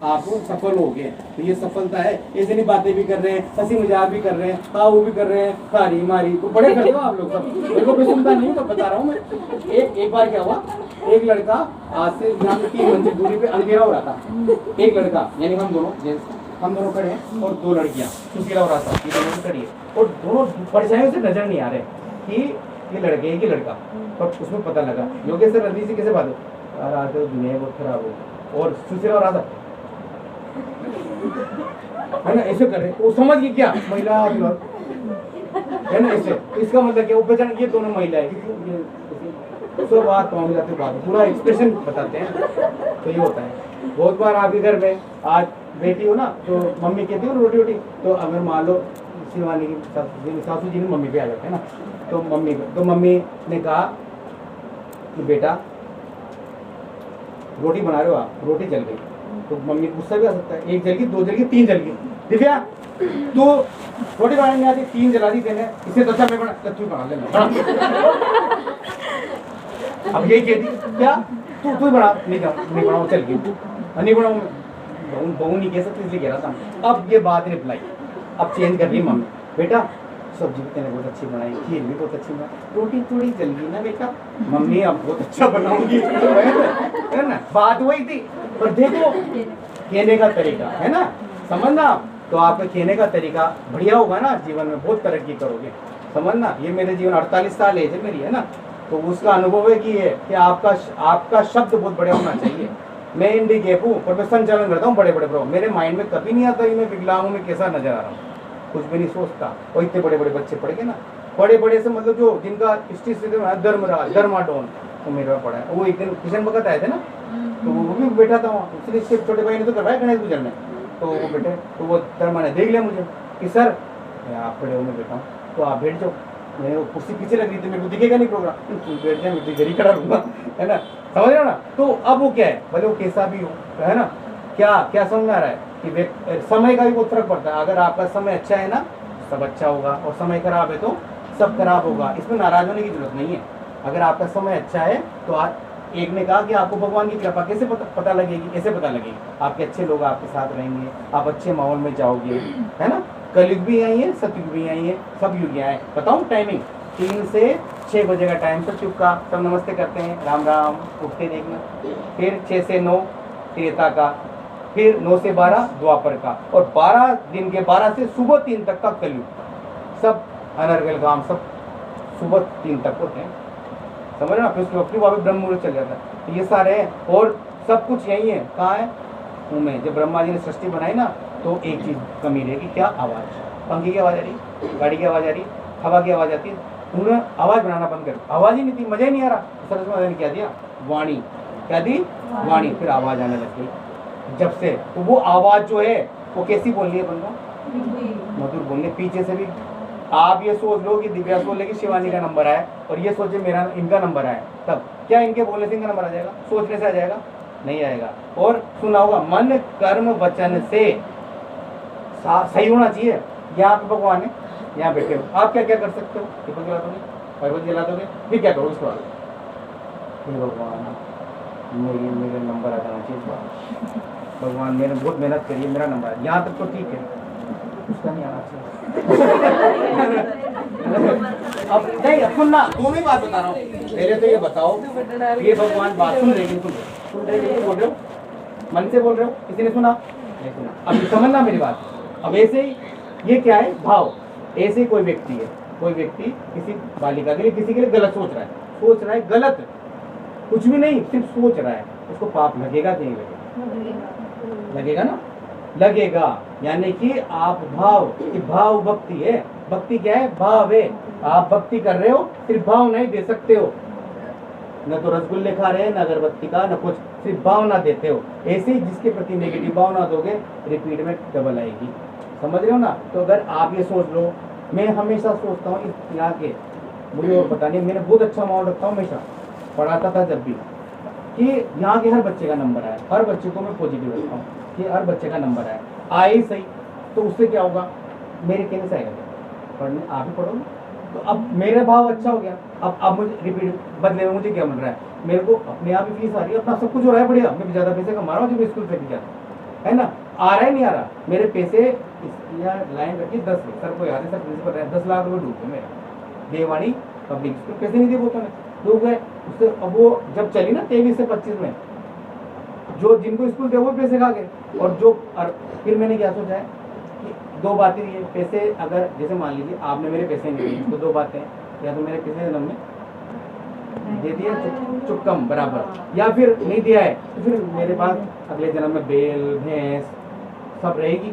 आप सफल हो गए, तो ये सफलता है। ऐसे नहीं बातें भी कर रहे हैं, हंसी मजाक भी कर रहे हैं, हाँ वो भी कर रहे हैं, खारी मारी तो बड़े करते हो आप लोग सब। मेरे को कोई सुनता नहीं, तो बता रहा हूँ मैं। एक बार क्या हुआ, एक लड़का आज से यहाँ पे 3 मंजिल दूरी पे अंधेरा हो रहा था। एक लड़का यानी हम दोनों खड़े हैं और 2 लड़कियाँ सुशीला और आशा, ये दोनों खड़ी है और दोनों परेशानियों से नजर नहीं आ रहे कि ये लड़के एक ही लड़का। पर उसमें पता लगा योगेश सर रणवीर से कैसे बात हो, यार आज तो दुनिया बहुत खराब हो। और सुशीला और आशा है ना ऐसे कर रहे, वो समझ गई क्या महिला है ना ऐसे, इसका मतलब क्या, वो पहचान ये दोनों महिला है, सब बात पहुंच जाते बात पूरा एक्सप्रेशन बताते हैं। तो ये होता है बहुत बार आपके घर में आज बेटी हो ना, तो मम्मी कहती हो रोटी रोटी, तो अगर मान लो शिवानी की सासू जी ने मम्मी पे आ जाते हैं ना, तो मम्मी ने कहा कि बेटा रोटी बना रहे हो आप, रोटी जल गई, तो मम्मी गुस्सा भी आ सकता है, 1 जल गई, 2 जल गई, 3 जल गई। दिव्या तू रोटी बनाने नहीं आती, 3 जला दी तेने, इससे तो अच्छा मैं बना लेना। अब यही कहती क्या, तू बना, नहीं बनाऊँ, चल गई, नहीं बनाऊँ, बहू नहीं कह सकती इसलिए कह रहा था। अब ये बात रिप्लाई अब चेंज कर रही मम्मी, बेटा सब्जी भी तेने बहुत अच्छी बनाई, खीर भी बहुत अच्छी बनाई, रोटी थोड़ी जल गई ना बेटा, मम्मी अब बहुत अच्छा बनाऊंगी, है ना, बात वही थी। पर देखो कहने का तरीका है ना, समझना, तो आपका कहने का तरीका बढ़िया होगा ना, जीवन में बहुत तरक्की करोगे। समझना, ये मेरे जीवन 48 साल एज है मेरी, है ना, तो उसका अनुभव है कि आपका शब्द बहुत बड़ा होना चाहिए। मैं इंडिकेप हूँ पर मैं संचालन करता हूँ बड़े बड़े प्रोग्राम, मेरे माइंड में कभी नहीं आता कि मैं विकलांग हूँ, मैं कैसा नजर आ रहा हूँ, कुछ भी नहीं सोचता। और इतने बड़े बड़े बच्चे पढ़ गए ना, बड़े बड़े से मतलब जो जिनका धर्मराज धर्माडोन, वो मेरे पास पढ़ा है। वो एक दिन किशन भगत आए थे ना, तो वो भी बैठा था वहाँ, इसलिए छोटे भाई ने तो करवाया गणेश पूजन में, तो वो बैठे, तो वो धर्मा ने देख लिया मुझे कि सर आप खड़े हो, मैं बैठा हूँ, तो आप बैठ जाओ। मेरे कुर्सी पीछे लग रही थी, मेरे को दिखेगा नहीं प्रोग्राम, तुम बैठ जाए, मैं घर ही खड़ा रहूँगा, है ना, समझ रहे हो ना। तो अब वो क्या है, भले वो कैसा भी हो, है ना, क्या समझ आ रहा है कि समय का भी बहुत फर्क पड़ता है। अगर आपका समय अच्छा है ना, सब अच्छा होगा, और समय खराब है तो सब खराब होगा। इसमें नाराज होने की जरूरत नहीं है। अगर आपका समय अच्छा है तो एक ने कहा कि आपको भगवान की कृपा कैसे पता लगेगी, कैसे पता लगेगी, आपके अच्छे लोग आपके साथ रहेंगे, आप अच्छे माहौल में जाओगे, है ना। कलयुग भी आई है, सतयुग भी आई है, सब युग आए। बताऊं टाइमिंग, 3 से 6 बजे का टाइम, सतयुग का, सब नमस्ते करते हैं, राम राम, उठते देखना। फिर 6 से 9 त्रेता का, फिर 9 से 12 द्वापर का, और 12 दिन के 12 से सुबह 3 तक का कलयुग। सब अनर्गल काम सब सुबह 3 तक होते हैं, समझ ना। फिर उसके बाद ब्रह्म मुहूर्त चल जाता है। तो ये सारे हैं, और सब कुछ यही है। कहाँ है उनमें, जब ब्रह्मा जी ने सृष्टि बनाई ना, तो एक चीज कमी रहेगी, क्या, आवाज। पंखी की आवाज आ रही, गाड़ी की आवाज आ रही, हवा की आवाज आती है, उन्होंने आवाज बनाना बंद कर, आवाज ही नहीं थी, मजा ही नहीं आ रहा। सरस्वती ने क्या दिया, वाणी, क्या दी, वाणी, फिर आवाज आने लग गई जब से। तो वो आवाज जो है वो कैसी बोलनी है बंदा, मधुर बोलने। पीछे से भी आप ये सोच लो कि दिव्या बोले कि शिवानी का नंबर आए, और ये सोचे मेरा इनका नंबर आए, तब क्या इनके बोलने से इनका नंबर आ जाएगा, सोचने से आ जाएगा, नहीं आएगा। और सुना होगा, मन कर्म वचन से सही होना चाहिए। यहाँ पे भगवान है, यहाँ बैठे हो, आप क्या क्या कर सकते हो, दीपक जला दोगे, भगवत जला दोगे, फिर क्या करोगे उसके बाद, भगवान मेरे नंबर आ जाना चाहिए, भगवान मैंने बहुत मेहनत करी है, मेरा नंबर यहाँ तक तो ठीक है, उसका नहीं आना चाहिए। अब नहीं, सुनना, दोनों ही बात बता रहा हूँ। पहले तो ये बताओ, ये भगवान बात सुन रहे, सुन रहे, बोल रहे हो, मन से बोल रहे हो, किसी ने सुना, नहीं सुना। अब समझना मेरी बात। अब ऐसे ही ये क्या है, भाव। ऐसे कोई व्यक्ति है, कोई व्यक्ति किसी बालिका के लिए, किसी के लिए गलत सोच रहा है, गलत कुछ भी नहीं, सिर्फ सोच रहा है, उसको पाप लगेगा कि नहीं लगेगा, लगेगा ना, लगेगा। यानी कि आप भाव, कि भाव भक्ति है। भक्ति क्या है, भाव है। आप भक्ति कर रहे हो, सिर्फ भाव नहीं दे सकते हो, न तो रसगुल्ले खा रहे हैं, न अगरबत्ती का, न कुछ, सिर्फ भावना देते हो। ऐसे ही जिसके प्रति नेगेटिव भावना दोगे, रिपीट में डबल आएगी, समझ रहे हो ना। तो अगर आप ये सोच लो, मैं हमेशा सोचता हूँ यहाँ के, मुझे और पता नहीं, मैंने बहुत अच्छा माहौल रखता हूँ, हमेशा पढ़ाता था जब भी, कि यहाँ के हर बच्चे का नंबर आए, हर बच्चे को मैं पॉजिटिव रखता हूँ कि हर बच्चे का नंबर आए ही सही। तो उससे क्या होगा, मेरे कहने से आएगा पढ़ने, आप ही पढ़ोगे, तो अब मेरा भाव अच्छा हो गया। अब मुझे रिपीट बदले में मुझे क्या मिल रहा है, मेरे को अपने आप ही फीस आ रही है, अपना सब कुछ हो रहा है बढ़िया, मैं ज़्यादा पैसे कमा रहा हूँ, जो स्कूल से भी ज़्यादा, है ना, आ रहा है नहीं आ रहा, मेरे पैसे यहाँ लाइन रखी 10 सर को याद है, सर प्रिंसिपल है, 10 लाख रुपए डूब गए मेरे, देवानी पब्लिक स्कूल, पैसे नहीं दे वो तो डूब गए उससे। अब वो जब चली ना 23 से 25 में, जो जिनको स्कूल थे वो पैसे खा गए, और जो फिर मैंने क्या सोचा है कि दो बातें ये पैसे, अगर जैसे मान लीजिए आपने मेरे पैसे नहीं दिए तो दो बातें, या तो मेरे पैसे जन्म में दे दिया चुपकम बराबर, या फिर नहीं दिया है तो फिर मेरे पास अगले जन्म में बेल भैंस सब रहेगी,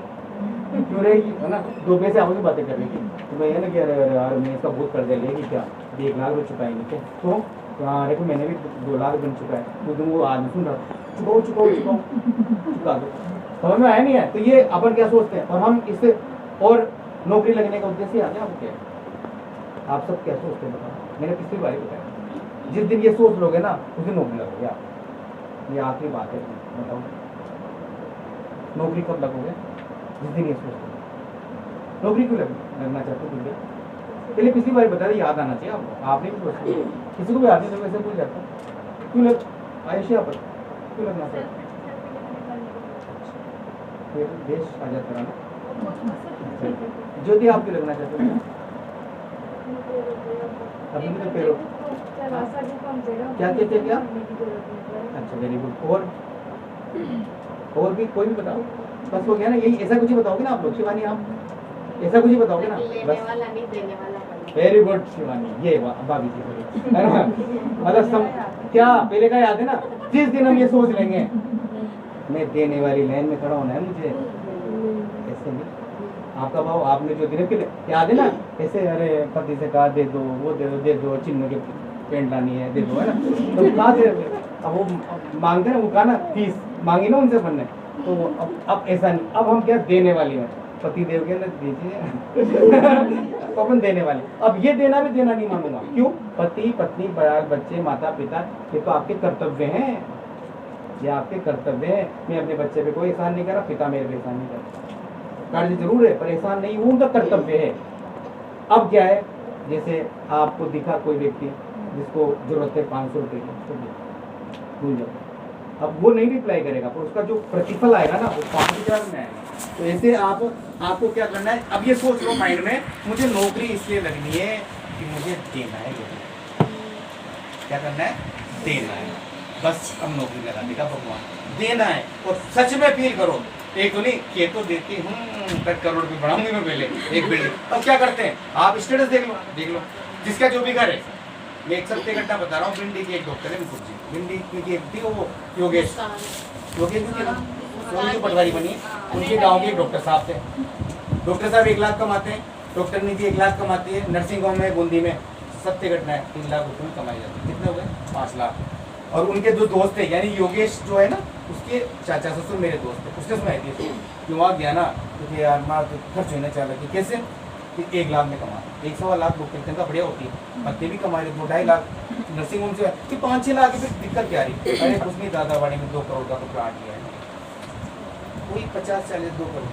क्यों रहेगी, है ना। दो पैसे आपस में बातें कर रही थी तो मैं ये ना कि अरे यार मैं इसका बहुत कर्जा लेगी क्या, 1 लाख रुपये चुकाएंगे क्या, तो हाँ देखो मैंने भी 2 लाख रुपये चुकाए, तो तुम वो आदमी सुन रहा चुकाओ चुकाओ चुकाओ चुका दो, समझ में आया नहीं है। तो ये अपन क्या सोचते हैं, और हम इससे और नौकरी लगने का उद्देश्य आ गया आपको क्या, आप सब क्या सोचते हैं बताओ, मैंने पिछली बार ही बताया, जिस दिन ये सोच लोगे ना उस दिन नौकरी लगोगे आप, ये आखिरी बात है, बताओ नौकरी कब लगोगे, जिस दिन ये सोच लोगे। नौकरी क्यों लगना चाहते हो भैया, पहले पिछली बार बता दें, याद आना चाहिए आपको, आपने भी सोचा, किसी को भी याद नहीं तो वैसे भूल जाता, क्यों लग आयुष्या पर क्यों लगना चाहते, फिर देश आजाद कराना, ज्योति आप क्यों लगना चाहते हो, अभी भी तो पेरो क्या कहते हैं क्या, अच्छा वेरी गुड, और भी कोई भी बताओ, बस हो गया ना, यही ऐसा कुछ ही बताओगे ना आप लोग, शिवानी आप ऐसा कुछ ही बताओगे ना, बस वेरी गुड शिवानी, ये भाभी जी है ना, मतलब क्या पहले का याद है ना, जिस दिन हम ये सोच लेंगे मैं देने वाली लाइन में खड़ा होना है मुझे, ऐसे नहीं आपका भाव आपने जो दिन के याद है ना, ऐसे अरे पति से कहा दे दो वो दे दो चिन्ह के पेंट लानी है दे दो, है ना, तो कहाँ से अब वो मांगते हैं, वो कहा ना फीस मांगी ना उनसे बनने, तो अब ऐसा नहीं, अब हम क्या देने वाली हैं, पति देव के अंदर दीजिए तो अपन देने वाले, अब ये देना भी देना नहीं मानूंगा, क्यों, पति पत्नी बाल बच्चे माता पिता ये तो आपके कर्तव्य हैं, ये आपके कर्तव्य है, मैं अपने बच्चे पे कोई एहसान नहीं कर रहा, पिता मेरे पे एहसान नहीं कर रहा, कर्ज जरूर है पर एहसान नहीं, वो उनका कर्तव्य है। अब क्या है, जैसे आपको दिखा कोई व्यक्ति जिसको जरूरत है 500 रुपये की, भूल जाओ, अब वो नहीं रिप्लाई करेगा पर उसका जो प्रतिफल आएगा ना वो 5000 में आएगा। तो ऐसे आपको क्या करना है, अब ये सोच लो माइंड में, मुझे नौकरी इसलिए लगनी है कि मुझे देना है, क्या करना है, देना है, बस अब नौकरी लगा देगा भगवान, देना है, और सच में फील करो, एक तो नहीं के तो देती हूँ 10 करोड़ रुपये बढ़ाऊंगी मैं पहले एक बिल्डिंग। अब क्या करते हैं आप स्टेटस देख लो जिसका जो भी घर है, मैं एक सत्य घटना बता रहा हूँ, भिंडी की एक डॉक्टर है मुकुट जी, भिंडी की एक थी वो योगेश जो पटवारी बनी, उनके गाँव के एक डॉक्टर साहब थे, डॉक्टर साहब 1 लाख कमाते हैं, डॉक्टर निधि 1 लाख कमाती है, नर्सिंग होम में बूंदी में सत्य घटना है 3 लाख रुपये कमाई जाती है, कितने हो गए 5 लाख। और उनके जो दोस्त थे यानी योगेश जो है ना उसके चाचा ससुर मेरे दोस्त थे, उसने सुनाई थी कि वहाँ गया ना तो यार माँ तो खर्च होना चाह रही कैसे कि 1 लाख में कमा 1-1.25 लाख डॉक्टर का बढ़िया होती है, पत्ते भी कमा रहे 2-2.5 लाख नर्सिंग होम से कि 5-6 लाख की दिक्कत क्या रही, अरे कुछ नहीं दादावाड़ी में 2 करोड़ का तो प्लाट लिया है, कोई 50-40 2 करोड़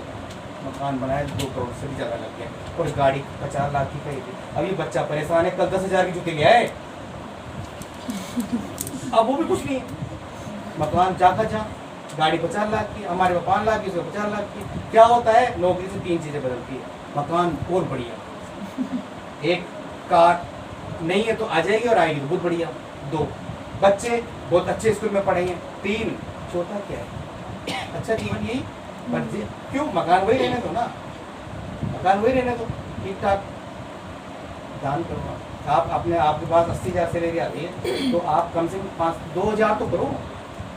मकान बनाया 2 करोड़ से भी ज़्यादा लग गया, और गाड़ी 50 लाख की खरीदी, अभी बच्चा परेशान है, कल 10,000 की जूते ले आए, अब वो भी कुछ नहीं है, मकान जाकर जा, गाड़ी 50 लाख की, हमारे पास 5 लाख की, उसमें 50 लाख की, क्या होता है नौकरी से 3 चीज़ें बदलती है, मकान और बढ़िया, एक कार नहीं है तो आ जाएगी और आएगी तो बहुत बढ़िया, 2 बच्चे बहुत अच्छे स्कूल में पढ़ेंगे, 3 चौथा क्या है अच्छा जीवन, यही बच्चे क्यों मकान वही रहने दो ना, मकान वही रहने दो ठीक ठाक, दान करो आप अपने आपके पास 80,000 सैलरी आती है तो आप कम से कम 2,000 तो करो,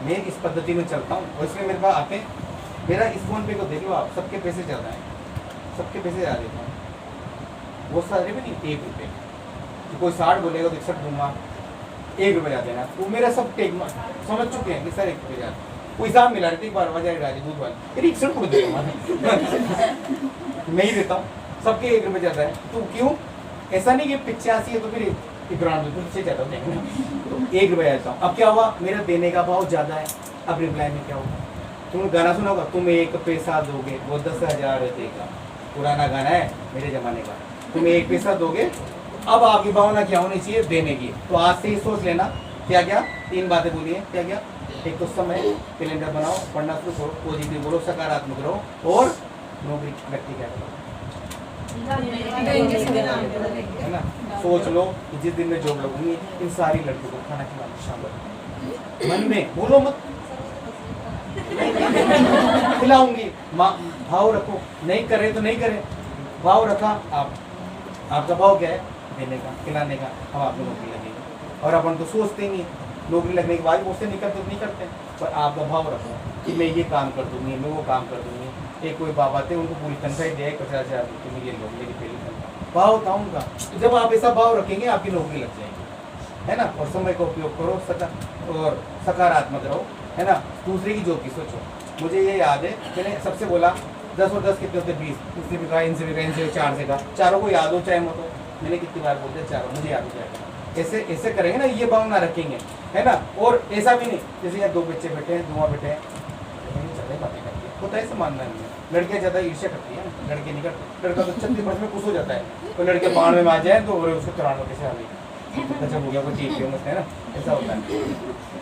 मैं इस पद्धति में चलता हूँ, और इसमें मेरे पास आते हैं, मेरा इस फोन पे को देख लो आप, सबके पैसे ज़्यादा हैं, सबके पैसे ज़्यादा देता हूँ, वो सारे भी नहीं 1 रुपये, तो कोई 60 बोलेगा तो 61 दूंगा, 1 रुपये ज़्यादा देना, वो मेरा सब टेक समझ चुके हैं कि सर 1 रुपये ज़्यादा, कोई साहब मिला रहे थे एक बार वजह राजे दूध वाले, फिर 61 को देता मैं ही देता हूँ, सबके 1 रुपये ज़्यादा है, तो क्यों ऐसा नहीं कि 85 है तो फिर 91 से ज़्यादा देंगे, तो 1 रुपये देता हूँ। अब क्या हुआ मेरा देने का भाव ज़्यादा है, अब रिप्लाई में क्या होगा, तुमने गाना सुना होगा, तुम 1 पैसा दोगे वो 10,000 देगा, पुराना गाना है मेरे ज़माने का, तुम 1 पैसा दोगे, अब आपकी भावना क्या होनी चाहिए देने की, तो आज से ही सोच लेना क्या क्या 3 बातें बोली है, क्या क्या एक तो समय कैलेंडर बनाओ, पढ़ना शुरू करो, पॉजिटिव बोलो, सकारात्मक रहो और नौकरी लगती क्या करो, है ना। सोच लो कि जिस दिन में जॉब लगूंगी इन सारी लड़कियों को खाना खिलाना शामिल, मन में बोलो मत खिलाऊंगी, भाव रखो, नहीं करे तो नहीं करे, भाव रखा आप, आपका भाव क्या है, देने का, खिलाने का, हम आपको नौकरी लगेगी। और अपन तो सोचते नहीं, नौकरी लगने के बाद उससे निकलते तो नहीं करते, पर आपका भाव रखो कि मैं ये काम कर दूंगी, मैं वो काम कर दूंगी। एक कोई बाबा थे, उनको पूरी तनख्वाही दिया 50,000 रुपये, ये लो मेरी पहली तनख्वाह, भाव था उनका। जब आप ऐसा भाव रखेंगे आपकी नौकरी लग जाएगी, है ना। और समय का उपयोग करो, और सकारात्मक रहो, है ना। दूसरे की जॉब की सोचो। मुझे ये याद है, मैंने सबसे बोला 10 और 10 कितने होते 20, इससे भी कहा, इनसे भी कहा, इनसे 4 से कहा, चारों को याद हो चाहे मत हो। मैंने कितनी बार बोलते हैं चारों, मुझे याद हो जाएगा। ऐसे ऐसे करेंगे ना, ये भावना रखेंगे, है ना। और ऐसा भी नहीं जैसे यहाँ 2 बच्चे बैठे हैं, 2 बैठे हैं, ज़्यादा बातें करती है, होता है, ऐसा मानना नहीं है। लड़कियाँ ज़्यादा ईर्ष्या करती है, लड़के नहीं करते। लड़का तो 36 में खुश हो जाता है, तो लड़के 92 में आ जाए तो उसको 93 कैसे आ गई, अच्छा हो गया, वो ठीक है ना, ऐसा होता है।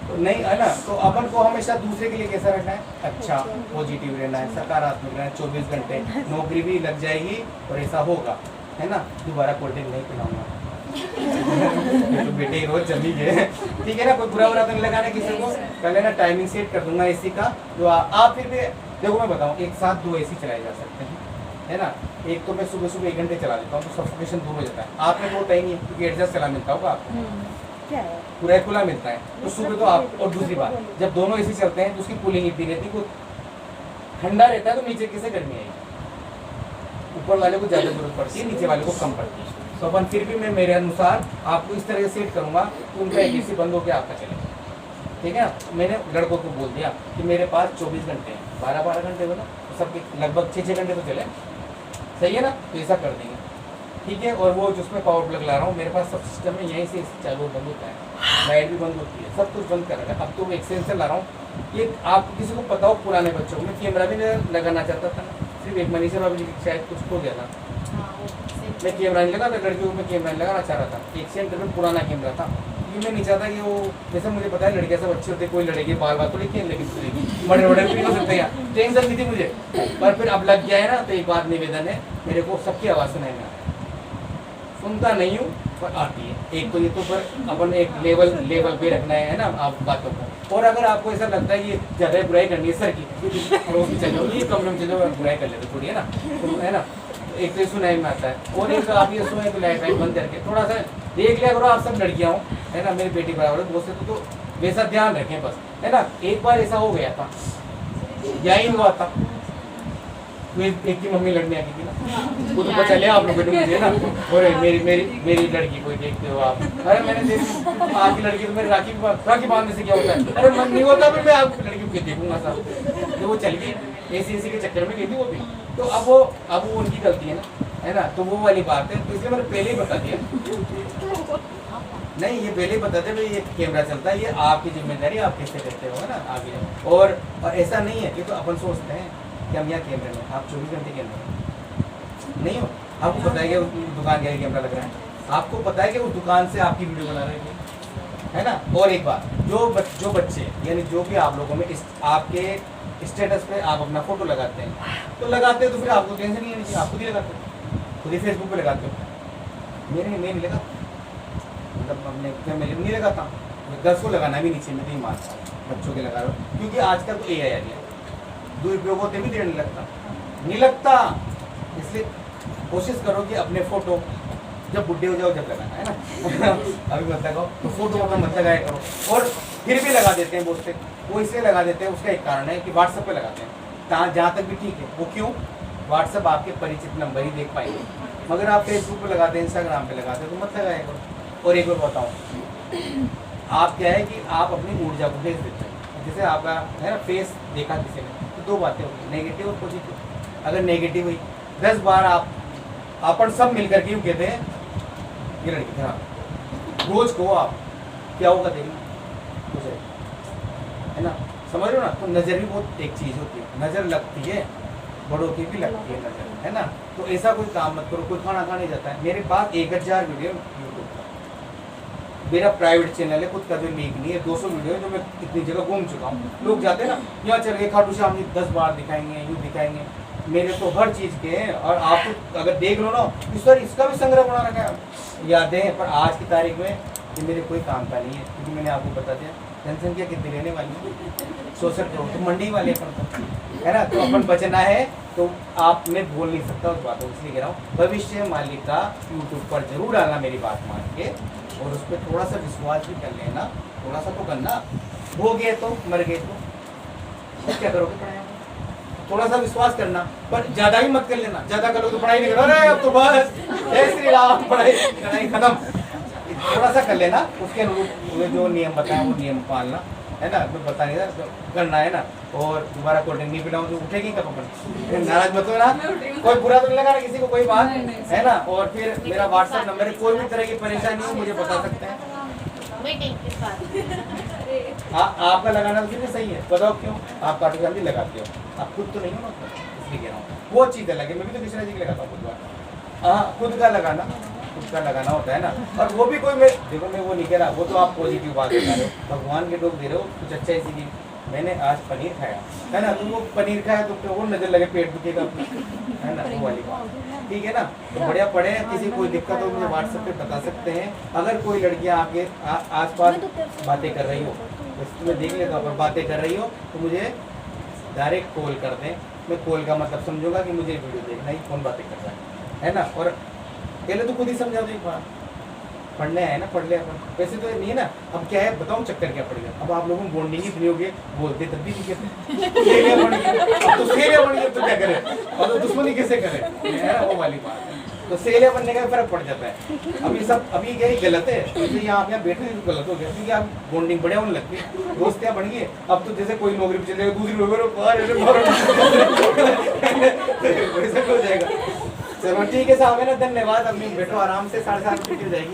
तो नहीं, है ना। तो अपन को हमेशा दूसरे के लिए कैसा रहना है, अच्छा पॉजिटिव रहना है, सकारात्मक रहना है। 24 घंटे नौकरी भी लग जाएगी और ऐसा होगा, है ना। दोबारा कोल्ड ड्रिंक नहीं पिलाऊंगा तो बेटे रोज जमी गए, ठीक है ना। कोई बुरा बुरा तो नहीं लगाना किसी को, पहले ना टाइमिंग सेट कर दूंगा एसी का, जो आप फिर भी देखो मैं बताऊँ, एक साथ 2 एसी चलाए जा सकते हैं, है ना। एक तो मैं सुबह सुबह 1 घंटे चला लेता हूँ, तो सफोकेशन दूर हो जाता है। आपने वो टाइम नहीं, क्योंकि एडजस्ट चला मिलता होगा आपको, पूरा खुला मिलता है, तो सुबह तो आप। और दूसरी बात, जब दोनों एसी चलते हैं तो उसकी कूलिंग इतनी रहती है, ठंडा रहता है, तो नीचे कैसे गर्मी आएगी। ऊपर वाले को ज़्यादा जरूरत पड़ती है, नीचे वाले को कम पड़ती है। तो अपन फिर भी मैं मेरे अनुसार आपको इस तरह से सेट करूँगा कि उनका एक एसी बंद होकर आपका चलेगा, ठीक है ना। मैंने लड़कों को बोल दिया कि मेरे पास 24 घंटे हैं, 12-12 घंटे हो ना, तो सबके लगभग 6-6 घंटे तो चले, सही है ना। तो ऐसा कर देंगे, ठीक है। और वो जिसमें पावर प्लग ला रहा हूँ, मेरे पास सब सिस्टम में यहीं से चालू बंद होता है, लाइट भी बंद होती है, सब कुछ बंद कर रखा है। अब तो मैं एक्सटेंशन ला रहा हूँ, ये आप किसी को पता हो, पुराने बच्चों को। मैं कैमरा भी लगाना चाहता था, सिर्फ एक मनीषा भाभी शायद कुछ खो गया था, मैं कैमरा नहीं लगा था, लड़कियों को मैं कैमरा लगाना चाह रहा था। एक सेंटर में पुराना कैमरा था, क्योंकि मैं नहीं चाहता कि वो, जैसे मुझे पता है लड़के सब अच्छे होते, कोई लड़के बाल बात थोड़ी खेल, लेकिन मर्डर वर्डर भी हो सकते हैं, टेंशन नहीं थी मुझे। पर फिर अब लग गया है ना, तो एक बात निवेदन है, मेरे को सबकी आवाज़ सुनाई में सुनता नहीं हूँ, पर आती है। एक तो ये तो पर अपन एक लेवल पे रखना है ना आप बातों को। और अगर आपको ऐसा लगता है कि ज़्यादा बुराई करनी है सर की, पड़ोस में चलो, ये कमरे में चलो, बुराई कर लेते थोड़ी, है ना, तो है ना। एक तो सुनाई में आता है, और एक आप ये सुनाई तो लाइट बंद करके थोड़ा सा देख लिया करो। आप सब लड़कियाँ हो, है ना, मेरी बेटी बराबर है, दोस्त है, तो वैसा ध्यान रखें बस, है ना। एक बार ऐसा हो गया था, यही हुआ था, एक की मम्मी लड़ने आ गई थी ना, वो तो बचा लिया आप लोगों ने मुझे ना। और मेरी लड़की को देखते हो आप, अरे मैंने देखी आपकी लड़की तो मेरी राखी बांधने से क्या होता है, अरे मन नहीं होता, फिर मैं आपकी लड़की को देखूंगा साहब। तो वो चल गई ऐसी के चक्कर में गई थी वो भी। तो अब वो उनकी गलती है ना, है ना। तो वो वाली बात है, तो इसलिए मैंने पहले ही बता दिया, नहीं ये पहले ही बताते भाई, ये कैमरा चलता है, ये आपकी जिम्मेदारी, आप कैसे करते हो, है ना आगे। और ऐसा नहीं है कि तो अपन सोचते हैं कि हम यहाँ कैमरे में, आप 24 घंटे कैमरे नहीं हो। आपको पता है कि उस दुकान का कैमरा लग रहा है, आपको पता है कि उस दुकान से आपकी वीडियो बना रहे हैं, है ना। और एक बात, जो बच्चे यानी जो भी आप लोगों में आपके स्टेटस पे आप अपना फोटो लगाते हैं, तो लगाते हैं तो फिर आपको टेंशन नहीं है, आप खुद ही लगाते हो, खुद ही फेसबुक पे लगाते हो। मैं नहीं लगा, मतलब अपने फैमिली में नहीं लगाता, 10 को लगाना भी नीचे में नहीं मारता, बच्चों के लगा रहा हूँ, क्योंकि आजकल तो AI आ गया, दुरुपयोग होते भी देर नहीं लगता। इसलिए कोशिश करो कि अपने फोटो जब बुढ़े हो जाओ जब लगाना, है ना अभी मत लगाओ, तो फोटो मत लगाया करो। और फिर भी लगा देते हैं बहुत से, वो इसलिए लगा देते हैं, उसका एक कारण है कि व्हाट्सएप पे लगाते हैं, जहाँ तक भी ठीक है। वो क्यों, व्हाट्सएप आपके परिचित नंबर ही देख पाएंगे, मगर आप फेसबुक पे लगाते हैं, इंस्टाग्राम पे लगाते हैं, तो मत लगाया करो। और एक बार बताऊँ, आप क्या है कि आप अपनी ऊर्जा को भेज देते हैं, जैसे आपका है ना फेस देखा किसी ने, तो 2 बातें होगी, नेगेटिव और पॉजिटिव। अगर नेगेटिव हुई 10 बार अपन सब मिलकर के यूँ कहते हैं ये लड़की खराब, रोज को आप क्या होगा देखना, है ना, समझ रहे हो ना। तो नज़र भी बहुत एक चीज़ होती है, नज़र लगती है, बड़ों की भी लगती है नज़र, है ना। तो ऐसा कोई काम मत करो, कोई खाना खाने जाता है, मेरे पास 1000 वीडियो यूट्यूब पर, मेरा प्राइवेट चैनल है, खुद का जो लीक नहीं है, 200 वीडियो है जो मैं इतनी जगह घूम चुका हूँ। लोग जाते हैं ना, यहाँ चल गए खाटू श्याम जी 10 बार दिखाएंगे, यूँ दिखाएंगे, मेरे तो हर चीज़ के हैं। और आप तो अगर देख लो ना, इस सर इसका भी संग्रह बना रखा है, यादें हैं। पर आज की तारीख में ये मेरे कोई काम का नहीं है, क्योंकि मैंने आपको बता दिया जनसंख्या कितनी रहने वाली है, 64 करोड़, तो मंडी वाले अपन तो, है ना। तो अपन बचना है, तो आप मैं बोल नहीं सकता उस बातों को, इसलिए कह रहा हूँ भविष्य मालिका यूट्यूब पर जरूर डालना मेरी बात मान के, और उस पर थोड़ा सा विश्वास भी कर लेना, थोड़ा सा तो करना। हो गए तो मर गए तो क्या करोगे, पढ़ाई? थोड़ा सा विश्वास करना, पर ज्यादा भी मत कर लेना। ज्यादा करोगे तो पढ़ाई नहीं करो, अरे अब तो बस जय श्री राम, पढ़ाई खत्म। थोड़ा सा कर लेना, उसके अनुरूप जो नियम बताए वो नियम पालना, है ना। मैं बता नहीं था करना है ना। और दोबारा कोल्ड ड्रिंक नहीं पिलाऊं तो उठेगी कब अपन, नाराज मत हो ना, कोई बुरा तो नहीं लगा ना किसी को, कोई बात है ना। और फिर मेरा व्हाट्सएप नंबर है, कोई भी तरह की परेशानी हो मुझे बता सकते हैं। आपका लगाना तो सही है, बताओ क्यों आप काटो जल्दी लगाते हो, आप खुद तो नहीं हो ना, इसलिए कह रहा हूँ। वो चीज़ अलग है, मैं भी तो कृष्णा जी की लगाता हूँ खुद का। हाँ, खुद का लगाना होता है ना। और वो भी कोई, मैं देखो मैं वो नहीं कह रहा, वो तो आप पॉजिटिव बात बता रहे हो, भगवान के लोग दे रहे हो कुछ अच्छा इसी की। मैंने आज पनीर खाया, है ना, तो वो पनीर खाया तो वो नजर लगे पेट दुखेगा, है ना, वो वाली बात, ठीक है ना। तो बढ़िया पढ़े, किसी कोई दिक्कत हो मुझे व्हाट्सएप पे बता सकते हैं। अगर कोई लड़कियां आपके आसपास बातें कर रही हो, तुम्हें देख लेता हूँ, अगर बातें कर रही हो तो मुझे डायरेक्ट कॉल कर दें। मैं कॉल का मतलब समझूंगा कि मुझे वीडियो देखना ही, कौन बातें कर रहा है ना। और पहले तो खुद ही समझा दो एक बार, पढ़ने आए ना, पढ़ ले अपन, वैसे तो नहीं है ना। अब क्या है बताऊँ चक्कर क्या पड़ेगा, अब आप लोगों में बॉन्डिंग इतनी हो गई, बोलते तब भी नहीं कहते, सेलिया बन गई, अब तो सेलिया बन गई तो क्या करे, और तो दुश्मनी कैसे करे, है ना, वो वाली बात है। तो सेलिया बनने का फर्क पड़ जाता है। अभी सब अभी क्या गलत है, इसलिए यहाँ आप यहाँ बैठे तो गलत हो गया, क्योंकि आप बॉन्डिंग बढ़िया होने लगती है, दोस्तियाँ बन गई। अब तो जैसे कोई नौकरी पे चले गए, दूसरी नौकरी वैसा हो जाएगा। चलो ठीक है साहब, है ना, धन्यवाद। अब बैठो आराम से, 7:30 बजे जाएगी।